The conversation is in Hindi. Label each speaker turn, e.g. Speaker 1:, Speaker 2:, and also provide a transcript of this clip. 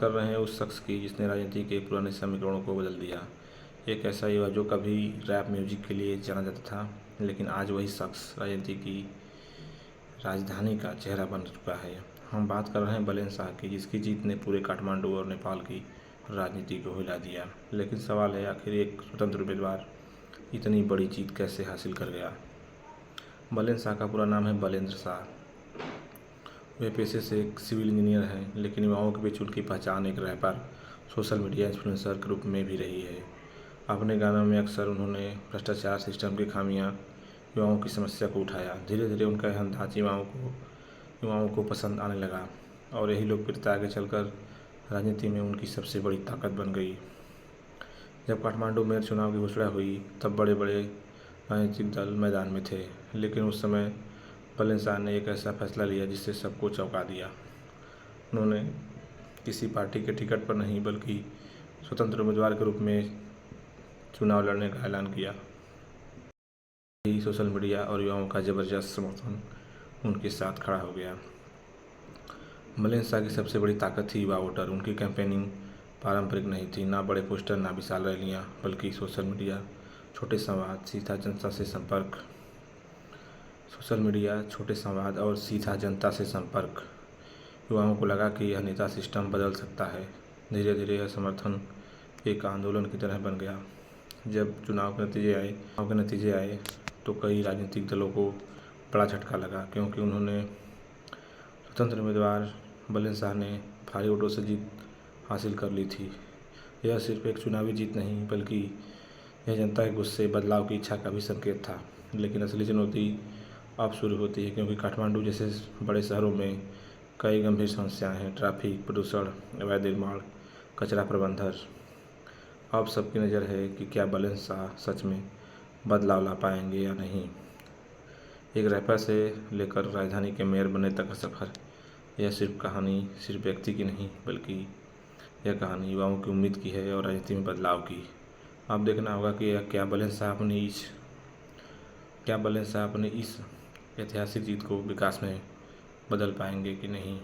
Speaker 1: कर रहे हैं उस शख्स की जिसने राजनीति के पुराने समीकरणों को बदल दिया। एक ऐसा युवा जो कभी रैप म्यूजिक के लिए जाना जाता था, लेकिन आज वही शख्स राजनीति की राजधानी का चेहरा बन चुका है। हम बात कर रहे हैं बलेन शाह की, जिसकी जीत ने पूरे काठमांडू और नेपाल की राजनीति को हिला दिया। लेकिन सवाल है, आखिर एक स्वतंत्र उम्मीदवार इतनी बड़ी जीत कैसे हासिल कर गया। बलेन शाह का पूरा नाम है बलेंद्र शाह। वे पेशे से एक सिविल इंजीनियर हैं, लेकिन युवाओं के बीच उनकी पहचान एक रैपर, सोशल मीडिया इन्फ्लुएंसर के रूप में भी रही है। अपने गानों में अक्सर उन्होंने भ्रष्टाचार, सिस्टम की खामियां, युवाओं की समस्या को उठाया। धीरे धीरे उनका यह अंदाज युवाओं को पसंद आने लगा और यही लोकप्रियता आगे चलकर राजनीति में उनकी सबसे बड़ी ताकत बन गई। जब काठमांडू मेयर चुनाव की घोषणा हुई, तब बड़े बड़े राजनीतिक दल मैदान में थे, लेकिन उस समय बलेन शाह ने एक ऐसा फैसला लिया जिससे सबको चौंका दिया। उन्होंने किसी पार्टी के टिकट पर नहीं, बल्कि स्वतंत्र उम्मीदवार के रूप में चुनाव लड़ने का ऐलान किया। सोशल मीडिया और युवाओं का जबरदस्त समर्थन उनके साथ खड़ा हो गया। बलेन शाह की सबसे बड़ी ताकत थी युवा वोटर। उनकी कैंपेनिंग पारंपरिक नहीं थी, ना बड़े पोस्टर, ना विशाल रैलियां, बल्कि सोशल मीडिया, छोटे संवाद, सीधा जनता से संपर्क। सोशल मीडिया, छोटे संवाद और सीधा जनता से संपर्क। युवाओं को लगा कि यह नेता सिस्टम बदल सकता है। धीरे धीरे यह समर्थन एक आंदोलन की तरह बन गया। जब चुनाव के नतीजे आए तो कई राजनीतिक दलों को बड़ा झटका लगा, क्योंकि उन्होंने स्वतंत्र उम्मीदवार बलेन शाह ने भारी वोटों से जीत हासिल कर ली थी। यह सिर्फ एक चुनावी जीत नहीं, बल्कि यह जनता के गुस्से, बदलाव की इच्छा का भी संकेत था। लेकिन असली चुनौती अब शुरू होती है, क्योंकि काठमांडू जैसे बड़े शहरों में कई गंभीर समस्याएं हैं। ट्रैफिक, प्रदूषण, अवैध निर्माण, कचरा प्रबंधन। अब सबकी नज़र है कि क्या बलेन शाह सच में बदलाव ला पाएंगे या नहीं। एक रैपर से लेकर राजधानी के मेयर बनने तक का सफ़र, यह सिर्फ व्यक्ति की नहीं, बल्कि यह कहानी युवाओं की उम्मीद की है और राजनीति में बदलाव की। अब देखना होगा कि क्या बलेन शाह अपनी इस ऐतिहासिक जीत को विकास में बदल पाएंगे कि नहीं।